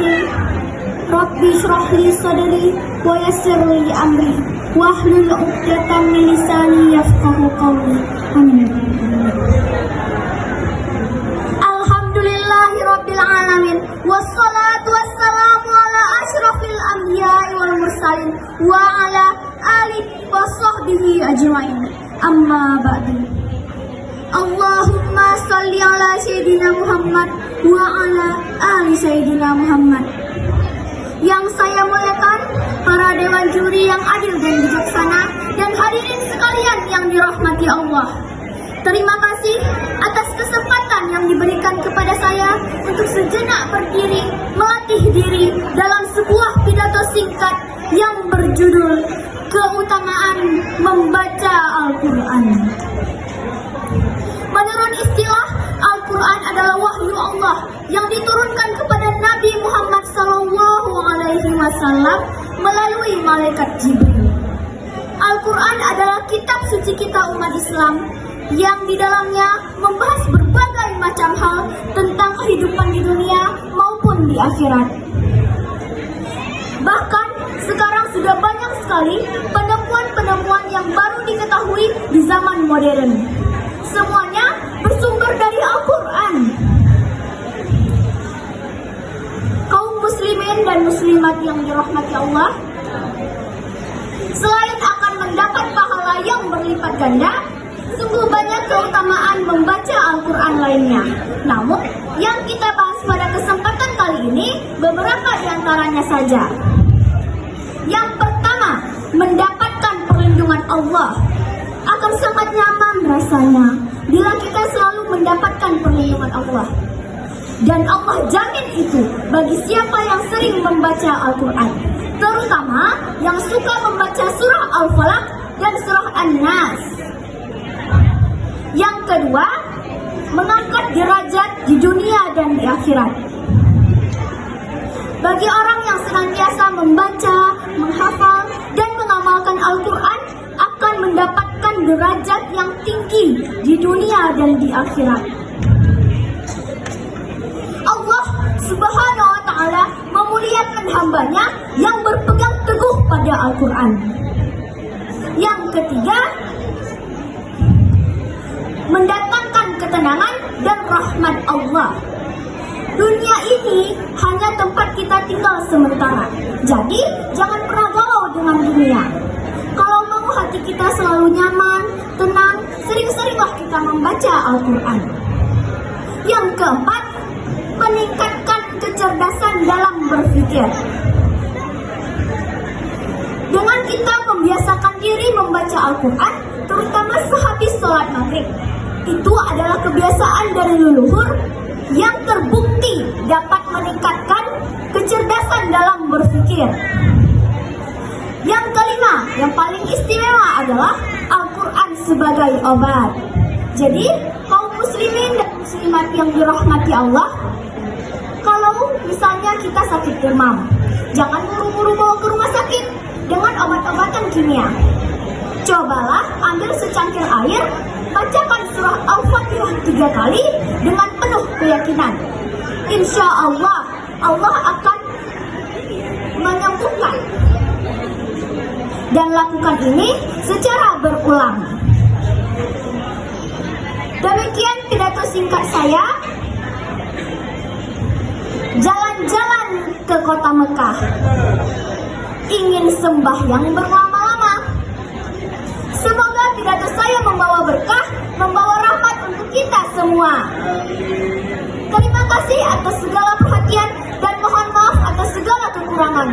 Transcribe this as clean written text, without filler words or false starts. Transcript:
الرحيم رب اشرح لي صدري ويسر لي أمري واحلل عقدة من لساني يفقهوا قولي آمين. Alhamdulillahi Rabbil Alamin wassalatu wassalamu ala ashrafil anbiya'i wal mursalin wa ala alihi wa sahbihi ajma'in. Amma ba'du. Allahumma salli ala Sayyidina Muhammad wa ala ali Sayyidina Muhammad. Yang saya muliakan para dewan juri yang adil dan bijaksana dan hadirin sekalian yang dirahmati Allah. Terima kasih atas kesempatan yang diberikan kepada saya untuk sejenak berdiri melatih diri dalam sebuah pidato singkat yang berjudul Keutamaan Membaca Al-Quran. Menurut istilah, Al-Quran adalah wahyu Allah yang diturunkan kepada Nabi Muhammad SAW melalui malaikat Jibril. Al-Quran adalah kitab suci kita umat Islam yang di dalamnya membahas berbagai macam hal tentang kehidupan di dunia maupun di akhirat. Bahkan sekarang sudah banyak sekali penemuan-penemuan yang baru diketahui di zaman modern. Semuanya bersumber dari Al-Quran. Kaum muslimin dan muslimat yang dirahmati Allah, selain akan mendapat pahala yang berlipat ganda, sungguh banyak keutamaan membaca Al-Quran lainnya. Namun, yang kita bahas pada kesempatan kali ini beberapa di antaranya saja. Yang pertama, mendapatkan perlindungan Allah. Akan sangat nyaman rasanya bila kita selalu mendapatkan perlindungan Allah. Dan Allah jamin itu bagi siapa yang sering membaca Al-Quran, terutama yang suka membaca surah Al-Falaq dan surah An-Nas. Yang kedua, mengangkat derajat di dunia dan di akhirat. Bagi orang yang senantiasa membaca, menghafal, dan mengamalkan Al-Quran akan mendapatkan derajat yang tinggi di dunia dan di akhirat. Allah Subhanahu wa Ta'ala memuliakan hambanya yang berpegang teguh pada Al-Quran. Yang ketiga, mendatangkan ketenangan dan rahmat Allah. Dunia ini hanya tempat kita tinggal sementara. Jadi, jangan pernah galau dengan dunia. Kalau mau hati kita selalu nyaman, tenang, sering-seringlah kita membaca Al-Quran. Yang keempat, meningkatkan kecerdasan dalam berpikir. Dengan kita membiasakan diri membaca Al-Quran, terutama sehabis sholat maghrib, itu adalah kebiasaan dari leluhur yang terbukti dapat meningkatkan kecerdasan dalam berpikir. Yang kelima, yang paling istimewa adalah Al-Quran sebagai obat. Jadi, kaum muslimin dan muslimat yang dirahmati Allah, kalau misalnya kita sakit demam, jangan buru-buru bawa ke rumah sakit dengan obat-obatan kimia. Cobalah ambil secangkir air, bacakan surah Al-Fatihah 3 kali dengan penuh keyakinan. Insya Allah, Allah akan menyembuhkan. Dan lakukan ini secara berulang. Demikian pidato singkat saya. Jalan-jalan ke kota Mekah, ingin sembahyang berlama-lama. Semoga pidato saya membawa berkah, membawa rahmat untuk kita semua. Terima kasih atas segala perhatian dan mohon maaf atas segala kekurangan.